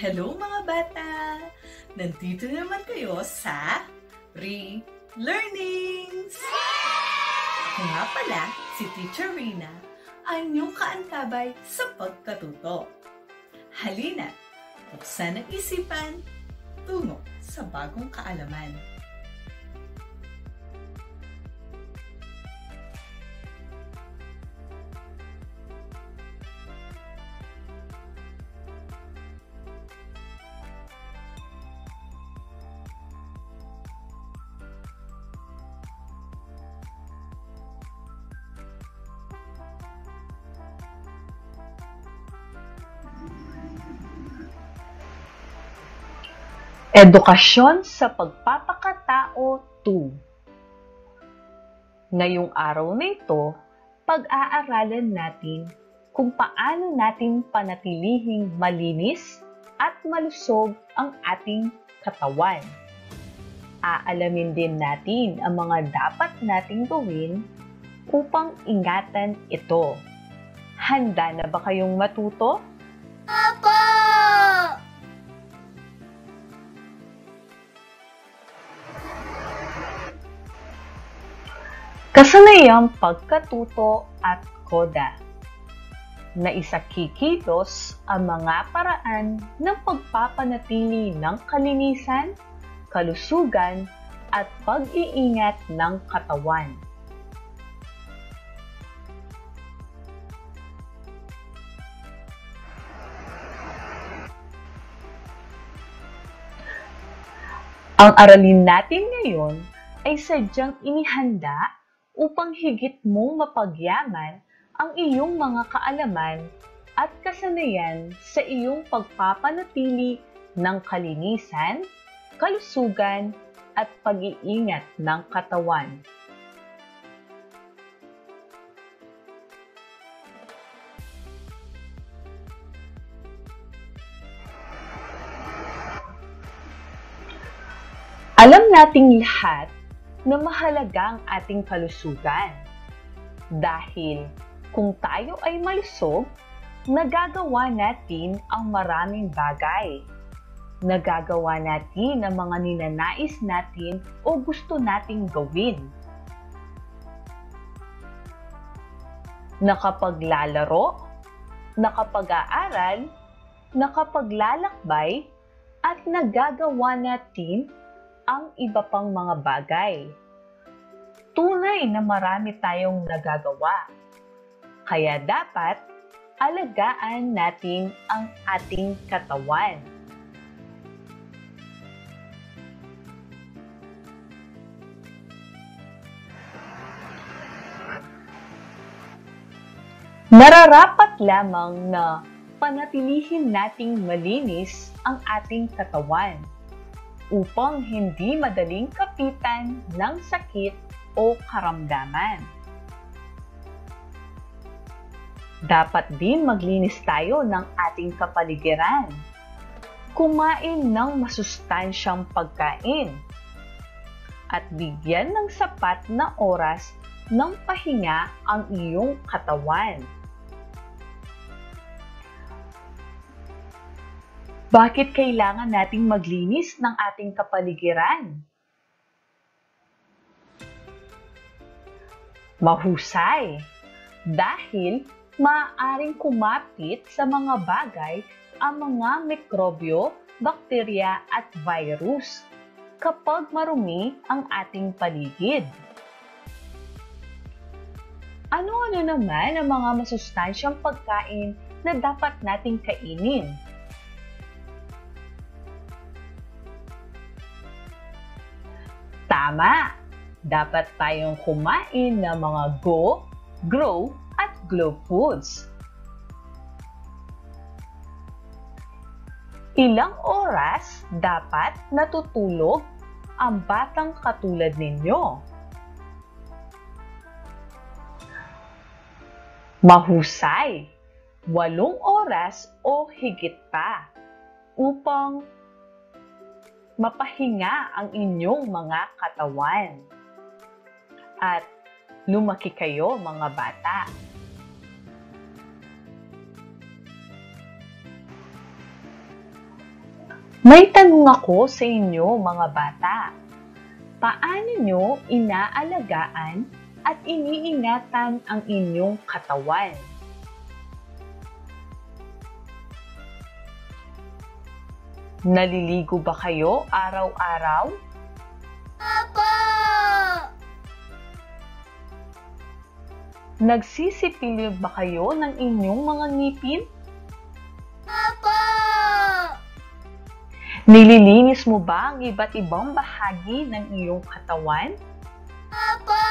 Hello mga bata! Nandito naman kayo sa Re-Learnings! Ako nga pala, si Teacher Rina, ang inyong kaantabay sa pagkatuto. Halina, buksan ang isipan, tungo sa bagong kaalaman. Edukasyon sa Pagpapakatao 2. Ngayong araw na ito, pag-aaralan natin kung paano natin panatilihing malinis at malusog ang ating katawan. Aalamin din natin ang mga dapat nating gawin upang ingatan ito. Handa na ba kayong matuto? Opo! Kasanayang pagkatuto at koda. Naisakikilos ang mga paraan ng pagpapanatili ng kalinisan, kalusugan, at pag-iingat ng katawan. Ang aralin natin ngayon ay sadyang inihanda upang higit mong mapagyaman ang iyong mga kaalaman at kasanayan sa iyong pagpapanatili ng kalinisan, kalusugan, at pag-iingat ng katawan. Alam nating lahat na mahalaga ang ating kalusugan. Dahil kung tayo ay malusog, nagagawa natin ang maraming bagay. Nagagawa natin ang mga ninanais natin o gusto nating gawin. Nakapaglalaro, nakapag-aaral, nakapaglalakbay, at nagagawa natin ang iba pang mga bagay. Tunay na marami tayong nagagawa. Kaya dapat alagaan natin ang ating katawan. Nararapat lamang na panatilihin nating malinis ang ating katawan upang hindi madaling kapitan ng sakit o karamdaman. Dapat din maglinis tayo ng ating kapaligiran. Kumain ng masustansyang pagkain at bigyan ng sapat na oras ng pahinga ang iyong katawan. Bakit kailangan nating maglinis ng ating kapaligiran? Mahusay! Dahil maaaring kumapit sa mga bagay ang mga mikrobyo, bakterya at virus kapag marumi ang ating paligid. Ano-ano naman ang mga masustansyang pagkain na dapat nating kainin? Tama! Dapat tayong kumain ng mga Go, Grow, at Glow foods. Ilang oras dapat natutulog ang batang katulad ninyo? Mahusay! 8 oras o higit pa upang mapahinga ang inyong mga katawan. At lumaki kayo, mga bata. May tanong ako sa inyo mga bata. Paano nyo inaalagaan at iniingatan ang inyong katawan? Naliligo ba kayo araw-araw? Opo! Nagsisipilyo ba kayo ng inyong mga ngipin? Opo! Nililinis mo ba ang iba't ibang bahagi ng iyong katawan? Opo!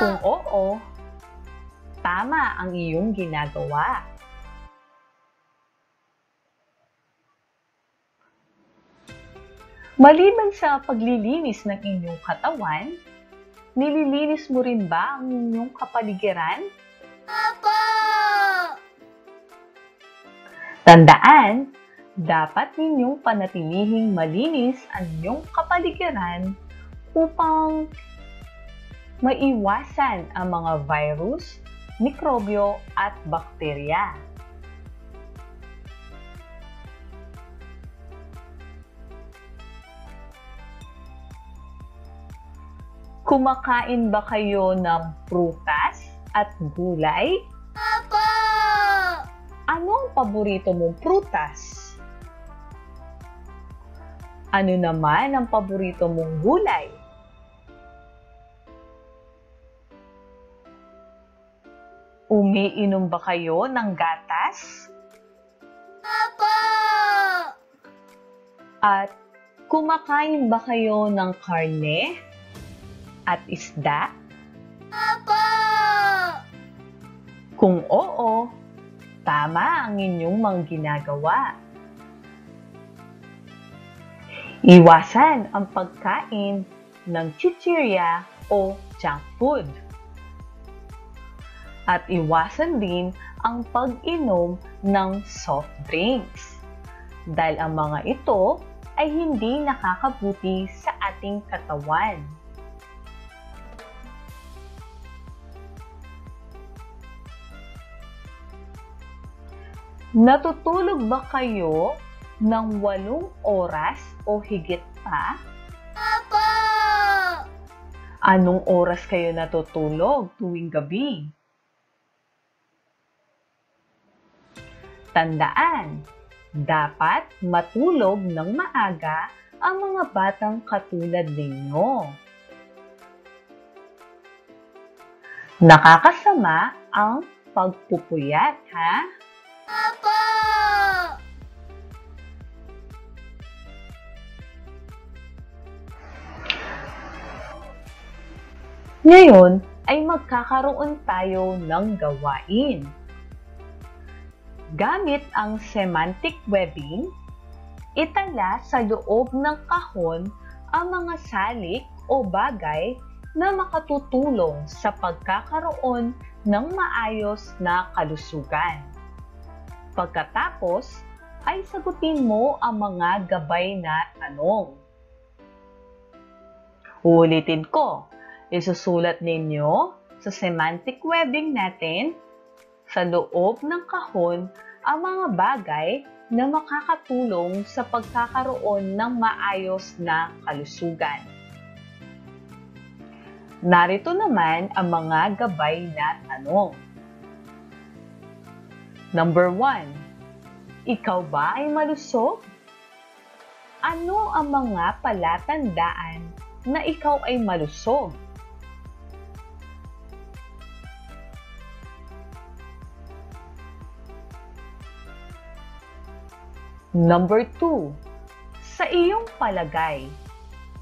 Kung oo, tama ang iyong ginagawa. Maliban sa paglilinis ng inyong katawan, nililinis mo rin ba ang inyong kapaligiran? Opo! Tandaan, dapat ninyong panatilihing malinis ang inyong kapaligiran upang maiwasan ang mga virus, mikrobyo at bakterya. Kumakain ba kayo ng prutas at gulay? Opo! Ano ang paborito mong prutas? Ano naman ang paborito mong gulay? Umiinom ba kayo ng gatas? Opo! At kumakain ba kayo ng karne at isda? Opo! Kung oo, tama ang inyong mga ginagawa. Iwasan ang pagkain ng chichirya o junk food. At iwasan din ang pag-inom ng soft drinks. Dahil ang mga ito ay hindi nakakabuti sa ating katawan. Natutulog ba kayo ng 8 oras o higit pa? Opo! Anong oras kayo natutulog tuwing gabi? Tandaan, dapat matulog ng maaga ang mga batang katulad ninyo. Nakakasama ang pagpupuyat, ha? Opo! Ngayon ay magkakaroon tayo ng gawain. Gamit ang semantic webbing, itala sa loob ng kahon ang mga salik o bagay na makatutulong sa pagkakaroon ng maayos na kalusugan. Pagkatapos, ay sagutin mo ang mga gabay na tanong. Uulitin ko, isusulat ninyo sa semantic webbing natin sa loob ng kahon ang mga bagay na makakatulong sa pagkakaroon ng maayos na kalusugan. Narito naman ang mga gabay na tanong. Number 1. Ikaw ba ay malusog? Ano ang mga palatandaan na ikaw ay malusog? Number 2. Sa iyong palagay,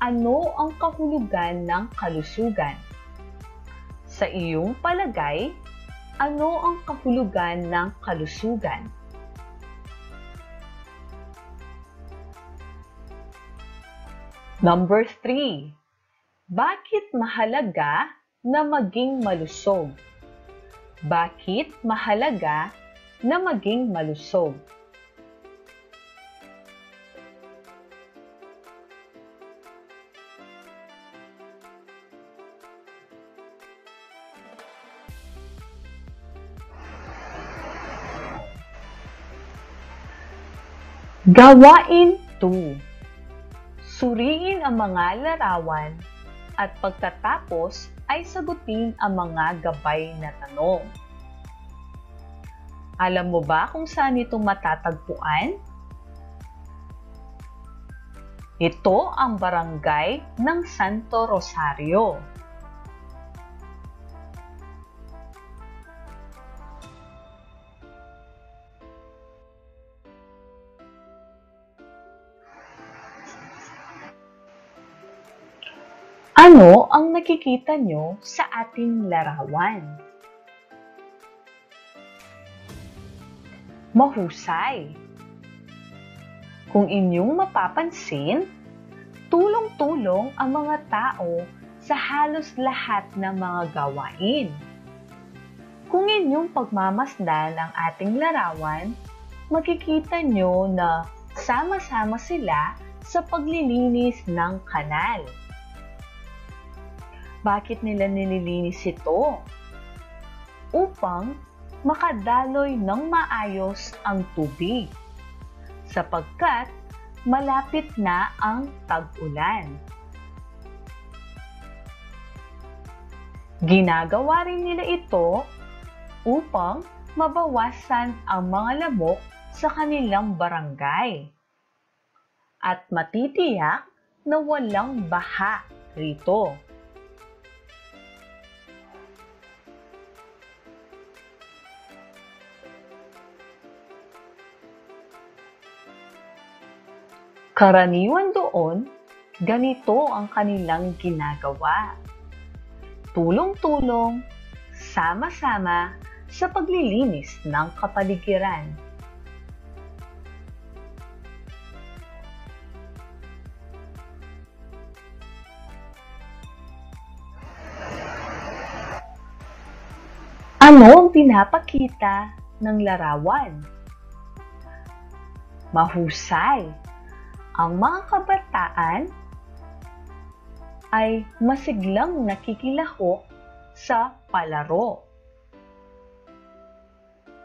ano ang kahulugan ng kalusugan? Sa iyong palagay, ano ang kahulugan ng kalusugan? Number 3. Bakit mahalaga na maging malusog? Bakit mahalaga na maging malusog? Gawain 2. Suriin ang mga larawan at pagtatapos ay sagutin ang mga gabay na tanong. Alam mo ba kung saan ito matatagpuan? Ito ang barangay ng Santo Rosario. Ano ang nakikita nyo sa ating larawan? Mahusay! Kung inyong mapapansin, tulong-tulong ang mga tao sa halos lahat ng mga gawain. Kung inyong pagmamasdan ang ating larawan, makikita nyo na sama-sama sila sa paglilinis ng kanal. Bakit nila nililinis ito? Upang makadaloy ng maayos ang tubig, sapagkat malapit na ang tag-ulan. Ginagawa rin nila ito upang mabawasan ang mga lamok sa kanilang barangay at matitiyak na walang baha rito. Karaniwan doon, ganito ang kanilang ginagawa. Tulong-tulong, sama-sama sa paglilinis ng kapaligiran. Ano ang pinapakita ng larawan? Mahusay! Ang mga kabataan ay masiglang nakikilahok sa palaro.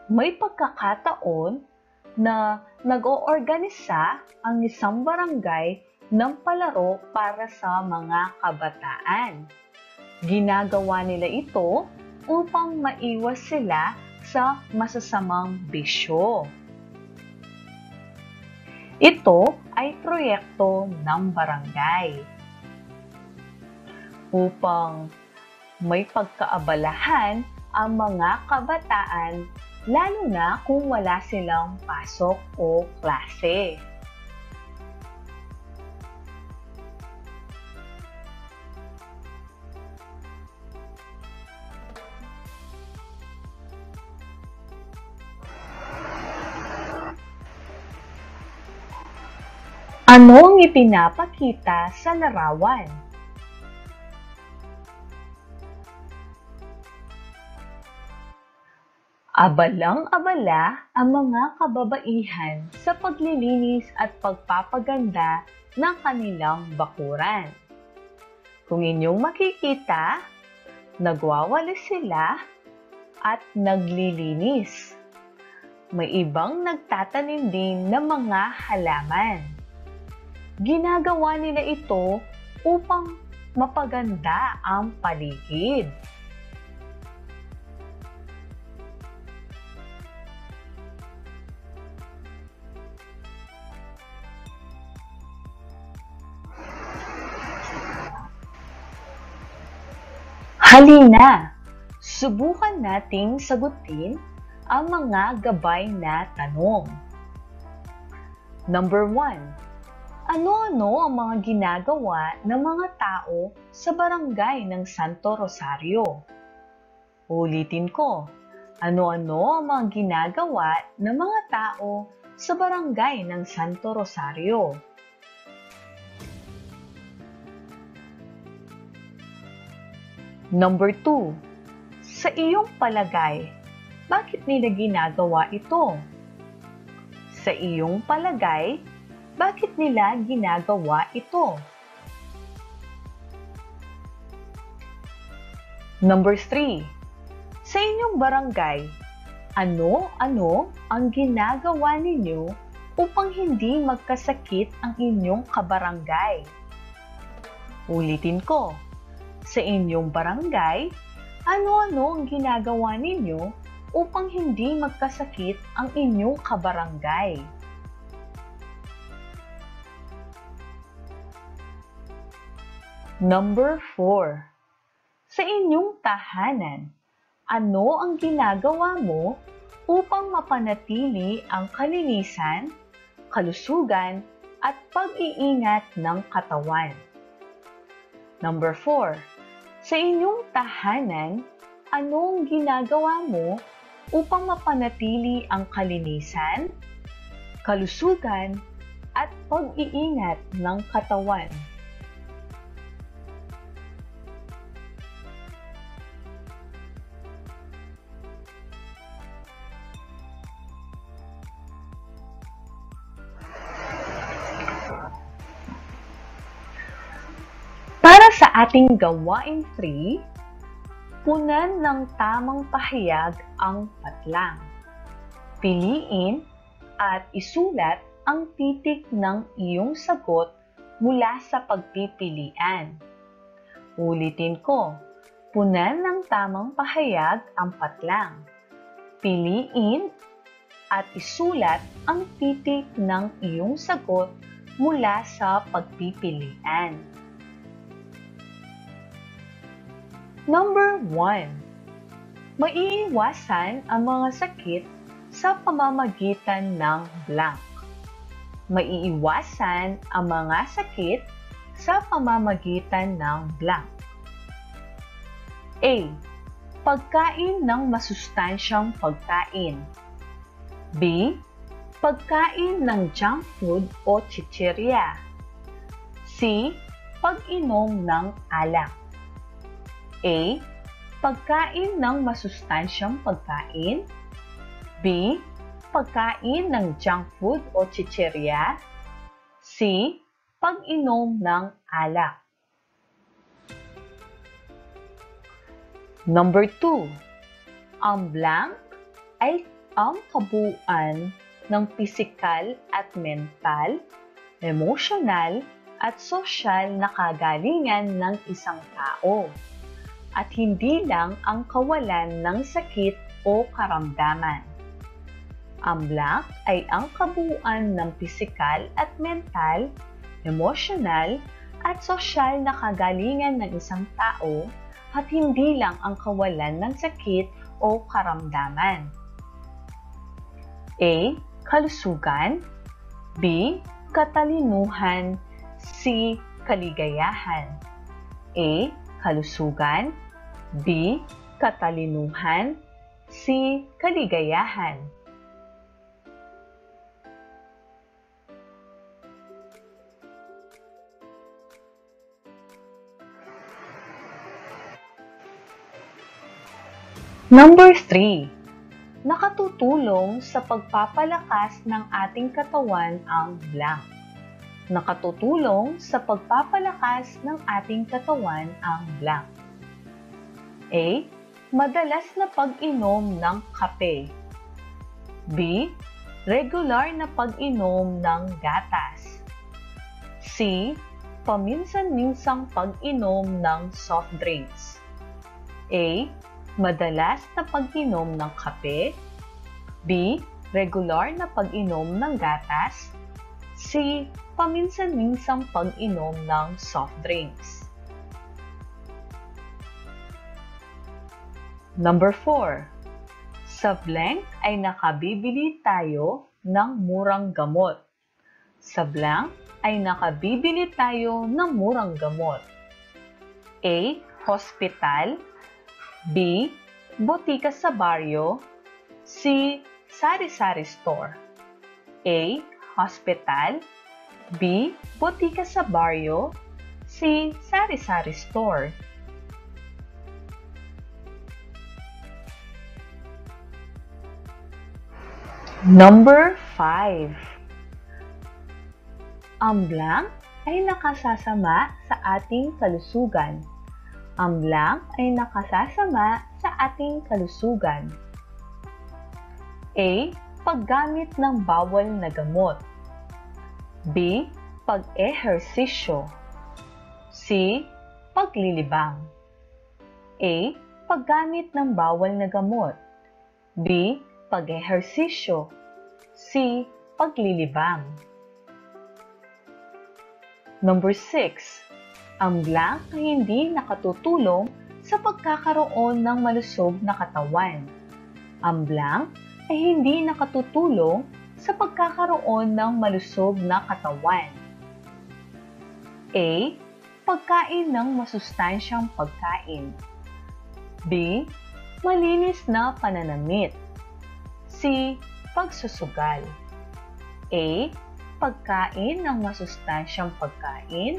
May pagkakataon na nag-oorganisa ang isang barangay ng palaro para sa mga kabataan. Ginagawa nila ito upang maiwas sila sa masasamang bisyo. Ito ay proyekto ng barangay upang may pagkaabalahan ang mga kabataan, lalo na kung wala silang pasok o klase. Ano ang ipinapakita sa larawan? Abalang-abala ang mga kababaihan sa paglilinis at pagpapaganda ng kanilang bakuran. Kung inyong makikita, nagwawalis sila at naglilinis. May ibang nagtatanim din ng mga halaman. Ginagawa nila ito upang mapaganda ang paligid. Halina, subukan nating sagutin ang mga gabay na tanong. Number 1. Ano-ano ang mga ginagawa ng mga tao sa barangay ng Santo Rosario? Ulitin ko, ano-ano ang mga ginagawa ng mga tao sa barangay ng Santo Rosario? Number 2. Sa iyong palagay, bakit nila ginagawa ito? Sa iyong palagay, bakit nila ginagawa ito? Number 3. Sa inyong barangay, ano-ano ang ginagawa ninyo upang hindi magkasakit ang inyong kabarangay? Ulitin ko, sa inyong barangay, ano-ano ang ginagawa ninyo upang hindi magkasakit ang inyong kabarangay? Number 4. Sa inyong tahanan, ano ang ginagawa mo upang mapanatili ang kalinisan, kalusugan, at pag-iingat ng katawan? Number 4. Sa inyong tahanan, ano ang ginagawa mo upang mapanatili ang kalinisan, kalusugan, at pag-iingat ng katawan? Para sa ating gawain 3, punan ng tamang pahayag ang patlang. Piliin at isulat ang titik ng iyong sagot mula sa pagpipilian. Ulitin ko, punan ng tamang pahayag ang patlang. Piliin at isulat ang titik ng iyong sagot mula sa pagpipilian. Number 1. Maiiwasan ang mga sakit sa pamamagitan ng blank. Maiiwasan ang mga sakit sa pamamagitan ng blank. A. Pagkain ng masustansyang pagkain. B. Pagkain ng junk food o chichirya. C. Pag-inom ng alak. A. Pagkain ng masustansyang pagkain. B. Pagkain ng junk food o chichirya. C. Pag-inom ng alak. Number 2. Ang blank ay ang kabuuan ng pisikal at mental, emosyonal at sosyal na kagalingan ng isang tao, at hindi lang ang kawalan ng sakit o karamdaman. Ang blank ay ang kabuuan ng pisikal at mental, emosyonal at sosyal na kagalingan ng isang tao, at hindi lang ang kawalan ng sakit o karamdaman. A. Kalusugan. B. Katalinuhan. C. Kaligayahan. A. Kalusugan. B. Katalinuhan. C. Kaligayahan. Number 3. Nakatutulong sa pagpapalakas ng ating katawan ang blank. Nakatutulong sa pagpapalakas ng ating katawan ang blank. A. Madalas na pag-inom ng kape. B. Regular na pag-inom ng gatas. C. Paminsan-minsang pag-inom ng soft drinks. A. Madalas na pag-inom ng kape. B. Regular na pag-inom ng gatas. C. Paminsan-minsang pag-inom ng soft drinks. Number 4. Sa blank ay nakabibili tayo ng murang gamot. Sa blank ay nakabibili tayo ng murang gamot. A. Hospital. B. Botika sa baryo. C. Sari-sari store. A. Hospital. B. Botika sa baryo. C. Sari-sari store. Number 5. Ang blank ay nakasasama sa ating kalusugan. Ang blank ay nakasasama sa ating kalusugan. A. paggamit ng bawal na gamot. B. Pag-ehersisyo. C. Paglilibang. A. Paggamit ng bawal na gamot. B. Pag-ehersisyo. C. Paglilibang. Number 6. Ang blank ay hindi nakatutulong sa pagkakaroon ng malusog na katawan. Ang blank ay hindi nakatutulong sa pagkakaroon ng malusog na katawan. A. Pagkain ng masustansyang pagkain. B. Malinis na pananamit. C. Pagsusugal. A. Pagkain ng masustansyang pagkain.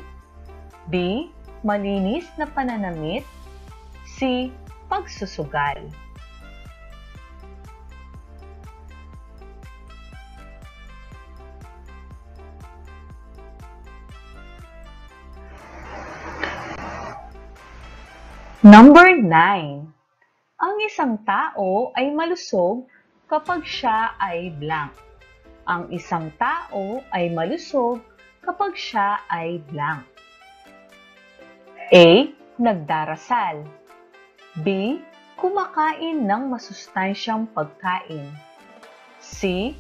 B. Malinis na pananamit. C. Pagsusugal. Number 9. Ang isang tao ay malusog kapag siya ay blank. Ang isang tao ay malusog kapag siya ay blank. A. Nagdarasal. B. Kumakain ng masustansyang pagkain. C.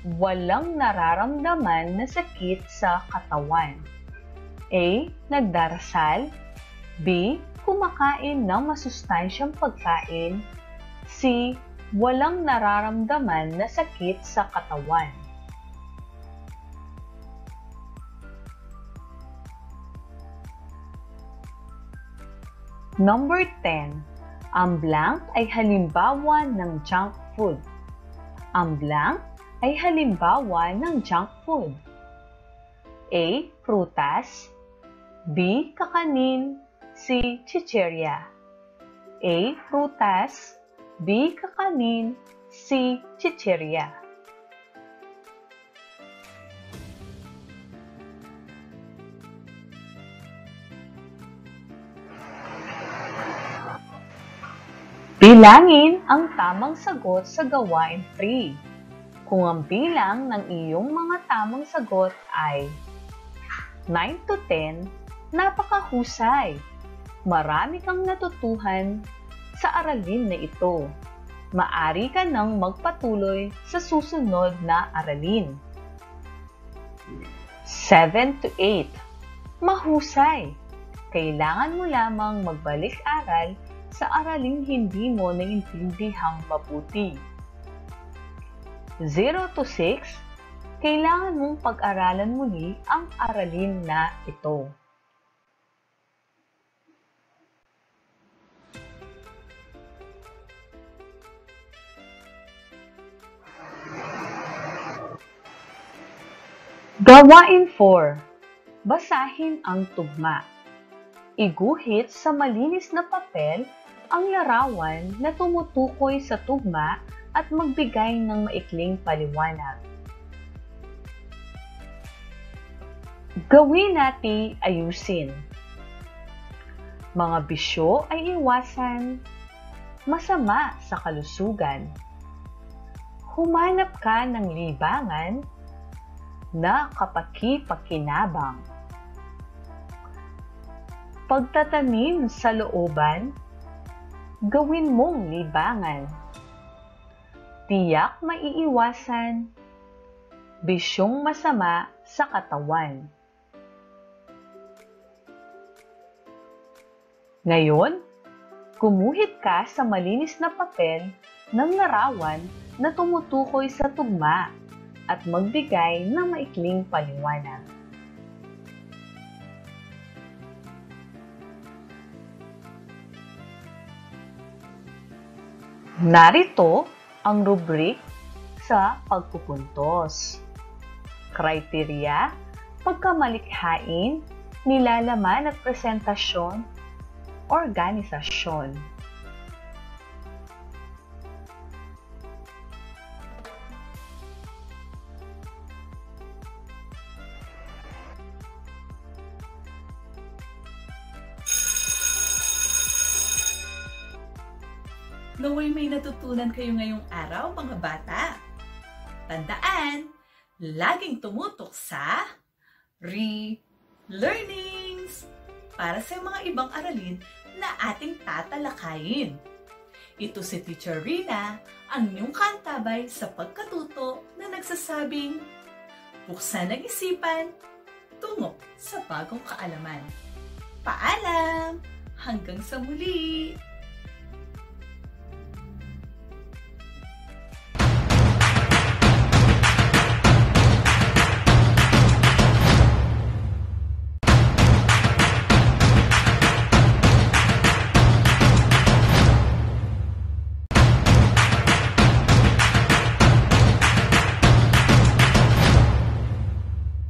Walang nararamdaman na sakit sa katawan. A. Nagdarasal. B. Kumakain ng masustansyang pagkain. C. Walang nararamdaman na sakit sa katawan. Number 10. Ang blank ay halimbawa ng junk food. Ang blank ay halimbawa ng junk food. A. Prutas. B. Kakanin. C. Chichirya. A. Prutas. B. Kakanin. C. Chichirya. Bilangin ang tamang sagot sa gawain 3. Kung ang bilang ng iyong mga tamang sagot ay 9 to 10, napakahusay. Marami kang natutuhan sa aralin na ito. Maari ka nang magpatuloy sa susunod na aralin. 7 to 8. Mahusay. Kailangan mo lamang magbalik-aral sa araling hindi mo naintindihang mabuti. 0 to 6. Kailangan mong pag-aralan muli ang aralin na ito. Gawain 4. Basahin ang tugma. Iguhit sa malinis na papel ang larawan na tumutukoy sa tugma at magbigay ng maikling paliwanag. Gawin natin ayusin. Mga bisyo ay iwasan. Masama sa kalusugan. Humanap ka ng libangan na kapaki-pakinabang. Pagtatanim sa looban, gawin mong libangan. Tiyak maiiwasan, bisyong masama sa katawan. Ngayon, gumuhit ka sa malinis na papel ng larawan na tumutukoy sa tugma at magbigay ng maikling paliwanag. Narito ang rubrik sa pagpupuntos. Kriteria, pagkamalikhain, nilalaman at presentasyon, organisasyon. Naway may natutunan kayo ngayong araw, mga bata. Tandaan, laging tumutok sa Re-Learnings para sa mga ibang aralin na ating tatalakayin. Ito si Teacher Rina, ang inyong kantabay sa pagkatuto na nagsasabing, buksan ang isipan, tungo sa bagong kaalaman. Paalam! Hanggang sa muli!